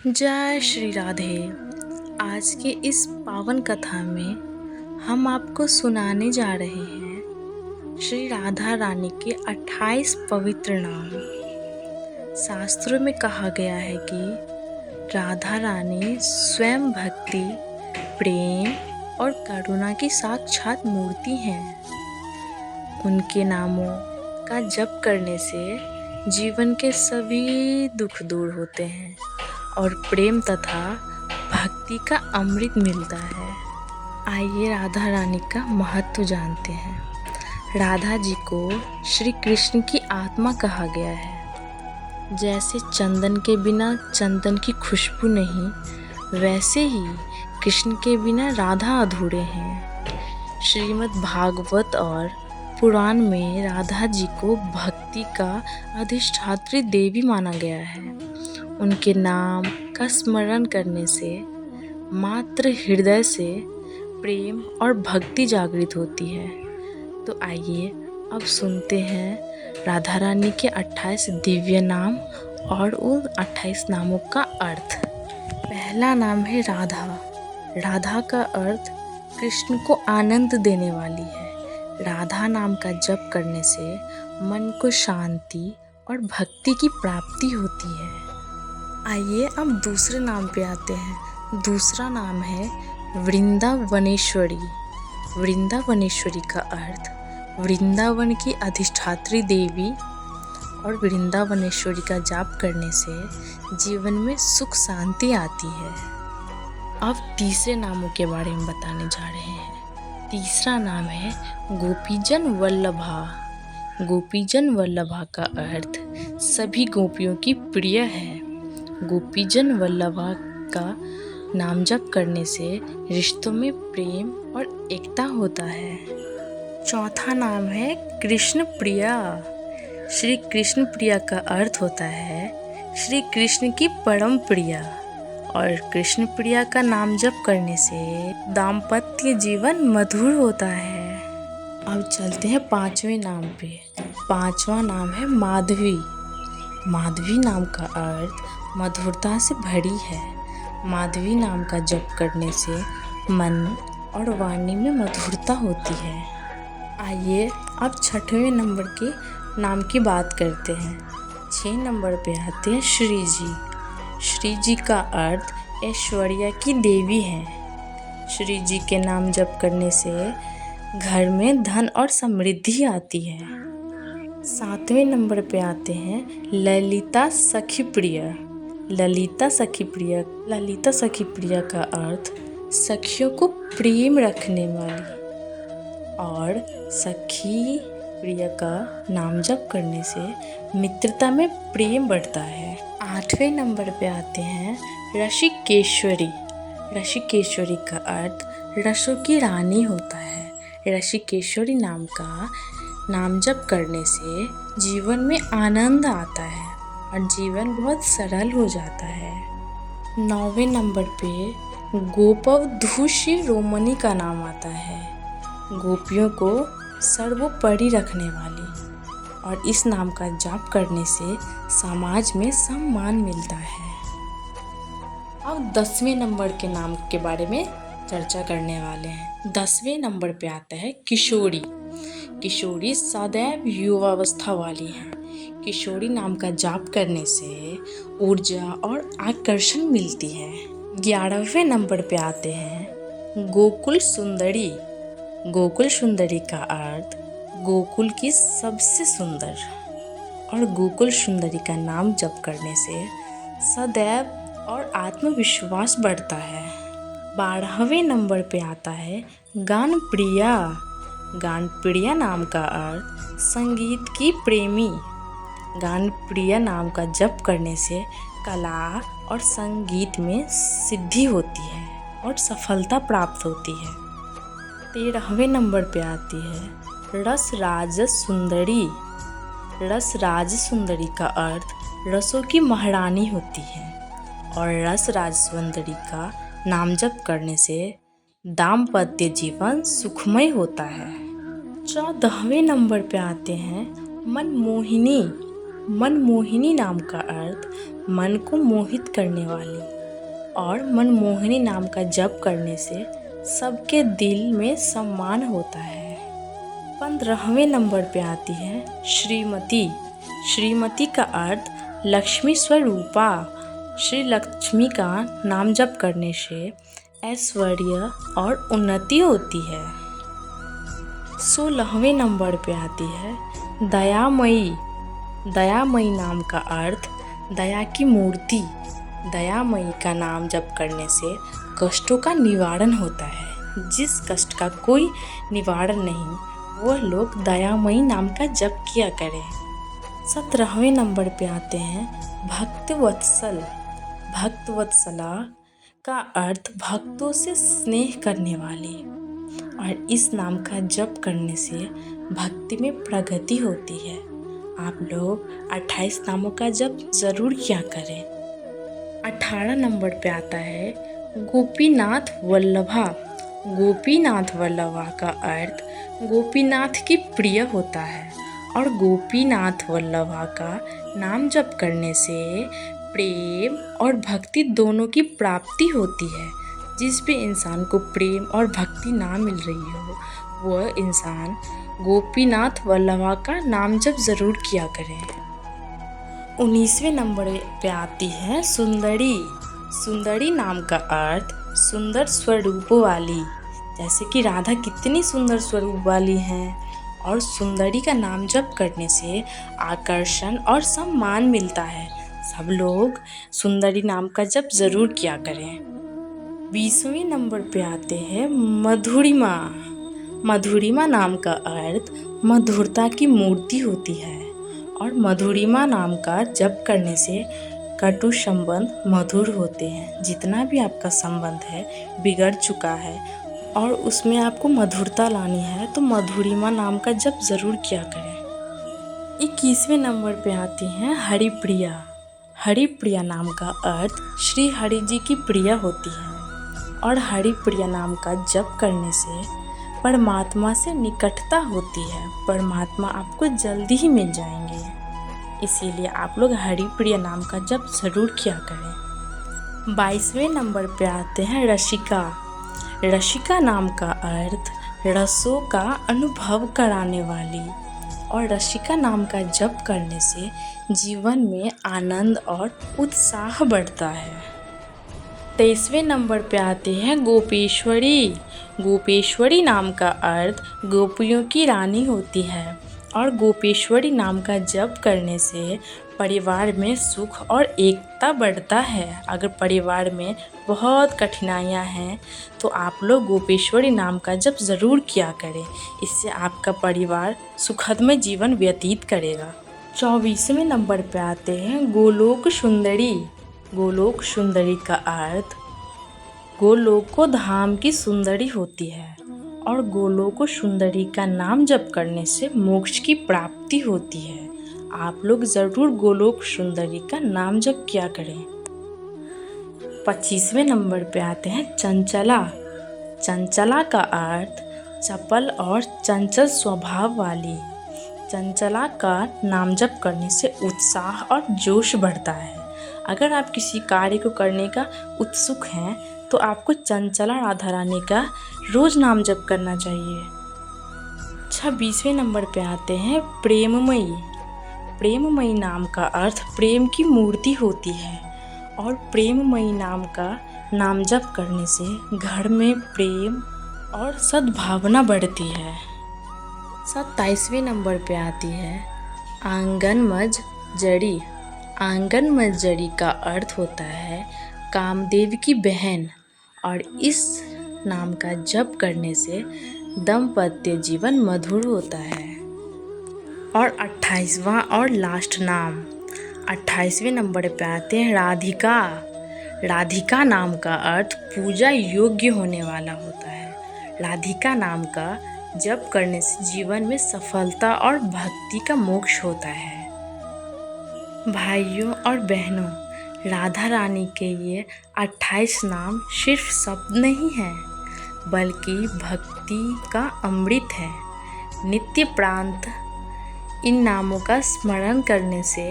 जय श्री राधे। आज के इस पावन कथा में हम आपको सुनाने जा रहे हैं श्री राधा रानी के 28 पवित्र नाम। शास्त्रों में कहा गया है कि राधा रानी स्वयं भक्ति, प्रेम और करुणा की साक्षात मूर्ति हैं। उनके नामों का जप करने से जीवन के सभी दुख दूर होते हैं और प्रेम तथा भक्ति का अमृत मिलता है। आइए राधा रानी का महत्व जानते हैं। राधा जी को श्री कृष्ण की आत्मा कहा गया है। जैसे चंदन के बिना चंदन की खुशबू नहीं, वैसे ही कृष्ण के बिना राधा अधूरे हैं। श्रीमद् भागवत और पुराण में राधा जी को भक्ति का अधिष्ठात्री देवी माना गया है। उनके नाम का स्मरण करने से मात्र हृदय से प्रेम और भक्ति जागृत होती है। तो आइए अब सुनते हैं राधा रानी के 28 दिव्य नाम और उन 28 नामों का अर्थ। पहला नाम है राधा। राधा का अर्थ कृष्ण को आनंद देने वाली है। राधा नाम का जप करने से मन को शांति और भक्ति की प्राप्ति होती है। आइए अब दूसरे नाम पे आते हैं। दूसरा नाम है वृंदावनेश्वरी। वृंदावनेश्वरी का अर्थ वृंदावन की अधिष्ठात्री देवी और वृंदावनेश्वरी का जाप करने से जीवन में सुख शांति आती है। अब तीसरे नामों के बारे में बताने जा रहे हैं। तीसरा नाम है गोपीजन वल्लभा। गोपीजन वल्लभा का अर्थ सभी गोपियों की प्रिय है। गोपीजन वल्लभा का नाम जप करने से रिश्तों में प्रेम और एकता होता है। चौथा नाम है कृष्ण प्रिया। श्री कृष्ण प्रिया का अर्थ होता है श्री कृष्ण की परम प्रिया। और कृष्ण प्रिया का नाम जप करने से दाम्पत्य जीवन मधुर होता है। अब चलते हैं पांचवें नाम पे। पांचवा नाम है माधवी। माधवी नाम का अर्थ मधुरता से भरी है। माधवी नाम का जप करने से मन और वाणी में मधुरता होती है। आइए अब छठवें नंबर के नाम की बात करते हैं। 6 नंबर पे आते हैं श्री जी। श्री जी का अर्थ ऐश्वर्या की देवी है। श्री जी के नाम जप करने से घर में धन और समृद्धि आती है। 7वें नंबर पे आते हैं ललिता सखी प्रिया। ललिता सखी प्रिया। ललिता सखी प्रिया का अर्थ सखियों को प्रेम रखने वाली। और सखी प्रिया का नाम जप करने से मित्रता में प्रेम बढ़ता है। 8वें नंबर पे आते हैं ऋषिकेश्वरी। ऋषिकेश्वरी का अर्थ रसों की रानी होता है। ऋषिकेश्वरी नाम का नाम जप करने से जीवन में आनंद आता है और जीवन बहुत सरल हो जाता है। 9वें नंबर पे गोपवधू रोमनी का नाम आता है। गोपियों को सर्वोपरि रखने वाली। और इस नाम का जाप करने से समाज में सम्मान मिलता है। अब 10वें नंबर के नाम के बारे में चर्चा करने वाले हैं। 10वें नंबर पे आता है किशोरी। किशोरी सदैव युवावस्था वाली है। किशोरी नाम का जाप करने से ऊर्जा और आकर्षण मिलती है। 11वें नंबर पे आते हैं गोकुल सुंदरी। गोकुल सुंदरी का अर्थ गोकुल की सबसे सुंदर। और गोकुल सुंदरी का नाम जप करने से सदैव और आत्मविश्वास बढ़ता है। 12वें नंबर पे आता है गान प्रिया। गान प्रिया नाम का अर्थ संगीत की प्रेमी। गान प्रिया नाम का जप करने से कला और संगीत में सिद्धि होती है और सफलता प्राप्त होती है। 13वें नंबर पे आती है रस राज सुंदरी। रस राज सुंदरी का अर्थ रसों की महारानी होती है। और रस राज सुंदरी का नाम जप करने से दाम्पत्य जीवन सुखमय होता है। 14वें नंबर पे आते हैं मनमोहिनी। मनमोहिनी नाम का अर्थ मन को मोहित करने वाली, और मनमोहिनी नाम का जप करने से सबके दिल में सम्मान होता है। 15वें नंबर पे आती है श्रीमती। श्रीमती का अर्थ लक्ष्मी स्वरूपा। श्री लक्ष्मी का नाम जप करने से ऐश्वर्य और उन्नति होती है। 16वें नंबर पे आती है दयामयी। दयामयी नाम का अर्थ दया की मूर्ति। दयामयी का नाम जप करने से कष्टों का निवारण होता है। जिस कष्ट का कोई निवारण नहीं, वह लोग दयामयी नाम का जप किया करें। 17वें नंबर पे आते हैं भक्तवत्सल। भक्तवत्सला का अर्थ भक्तों से स्नेह करने वाली, और इस नाम का जप करने से भक्ति में प्रगति होती है। आप लोग 28 नामों का जप ज़रूर किया करें। 18 नंबर पे आता है गोपीनाथ वल्लभा। गोपीनाथ वल्लभा का अर्थ गोपीनाथ की प्रिय होता है, और गोपीनाथ वल्लभा का नाम जप करने से प्रेम और भक्ति दोनों की प्राप्ति होती है। जिस भी इंसान को प्रेम और भक्ति ना मिल रही हो, वह इंसान गोपीनाथ वल्लभा का नाम जप ज़रूर किया करें। 19वें नंबर पे आती है सुंदरी। सुंदरी नाम का अर्थ सुंदर स्वरूप वाली। जैसे कि राधा कितनी सुंदर स्वरूप वाली हैं, और सुंदरी का नाम जप करने से आकर्षण और सम्मान मिलता है। सब लोग सुंदरी नाम का जप ज़रूर किया करें। 20वें नंबर पे आते हैं मधुरिमा। मधुरिमा नाम का अर्थ मधुरता की मूर्ति होती है, और मधुरिमा नाम का जप करने से कटु संबंध मधुर होते हैं। जितना भी आपका संबंध है बिगड़ चुका है और उसमें आपको मधुरता लानी है, तो मधुरिमा नाम का जप ज़रूर किया करें। 21वें नंबर पे आती हैं हरिप्रिया। हरिप्रिया नाम का अर्थ श्री हरि जी की प्रिय होती है, और हरिप्रिया नाम का जप करने से परमात्मा से निकटता होती है। परमात्मा आपको जल्दी ही मिल जाएंगे, इसीलिए आप लोग हरिप्रिया नाम का जप ज़रूर किया करें। 22वें नंबर पे आते हैं रसिका। रसिका नाम का अर्थ रसों का अनुभव कराने वाली, और रसिका नाम का जप करने से जीवन में आनंद और उत्साह बढ़ता है। 23वें नंबर पे आते हैं गोपेश्वरी। गोपेश्वरी नाम का अर्थ गोपियों की रानी होती है, और गोपेश्वरी नाम का जप करने से परिवार में सुख और एकता बढ़ता है। अगर परिवार में बहुत कठिनाइयाँ हैं तो आप लोग गोपेश्वरी नाम का जप ज़रूर किया करें। इससे आपका परिवार सुखदमय जीवन व्यतीत करेगा। 24वें नंबर पे आते हैं गोलोक सुंदरी। गोलोक सुंदरी का अर्थ गोलोक धाम की सुंदरी होती है, और गोलोक सुंदरी का नाम जप करने से मोक्ष की प्राप्ति होती है। आप लोग ज़रूर गोलोक सुंदरी का नाम जप किया करें। 25वें नंबर पे आते हैं चंचला। चंचला का अर्थ चपल और चंचल स्वभाव वाली। चंचला का नाम जप करने से उत्साह और जोश बढ़ता है। अगर आप किसी कार्य को करने का उत्सुक हैं तो आपको चंचला राधा रानी का रोज़ नाम जप करना चाहिए। 26वें नंबर पे आते हैं प्रेममयी। प्रेममयी नाम का अर्थ प्रेम की मूर्ति होती है, और प्रेममयी नाम का नाम जप करने से घर में प्रेम और सद्भावना बढ़ती है। 27वें नंबर पे आती है आंगनमज जड़ी। आंगनमज जड़ी का अर्थ होता है कामदेव की बहन, और इस नाम का जप करने से दाम्पत्य जीवन मधुर होता है। और 28वां और लास्ट नाम 28वें नंबर पे आते हैं राधिका। राधिका नाम का अर्थ पूजा योग्य होने वाला होता है। राधिका नाम का जप करने से जीवन में सफलता और भक्ति का मोक्ष होता है। भाइयों और बहनों, राधा रानी के ये 28 नाम सिर्फ शब्द नहीं हैं, बल्कि भक्ति का अमृत है। नित्य प्रांत इन नामों का स्मरण करने से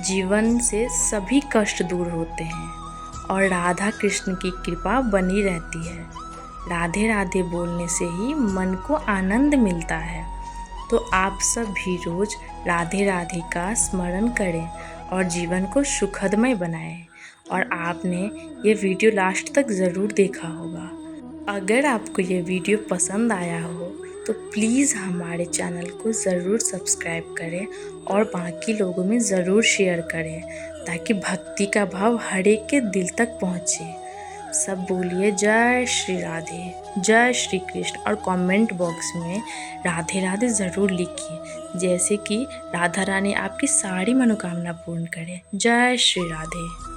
जीवन से सभी कष्ट दूर होते हैं और राधा कृष्ण की कृपा बनी रहती है। राधे राधे बोलने से ही मन को आनंद मिलता है। तो आप सब भी रोज राधे राधे का स्मरण करें और जीवन को सुखदमय बनाएं। और आपने ये वीडियो लास्ट तक ज़रूर देखा होगा। अगर आपको ये वीडियो पसंद आया हो तो प्लीज़ हमारे चैनल को ज़रूर सब्सक्राइब करें और बाकी लोगों में ज़रूर शेयर करें ताकि भक्ति का भाव हर एक के दिल तक पहुँचे। सब बोलिए जय श्री राधे, जय श्री कृष्ण और कमेंट बॉक्स में राधे राधे ज़रूर लिखिए, जैसे कि राधा रानी आपकी सारी मनोकामना पूर्ण करें। जय श्री राधे।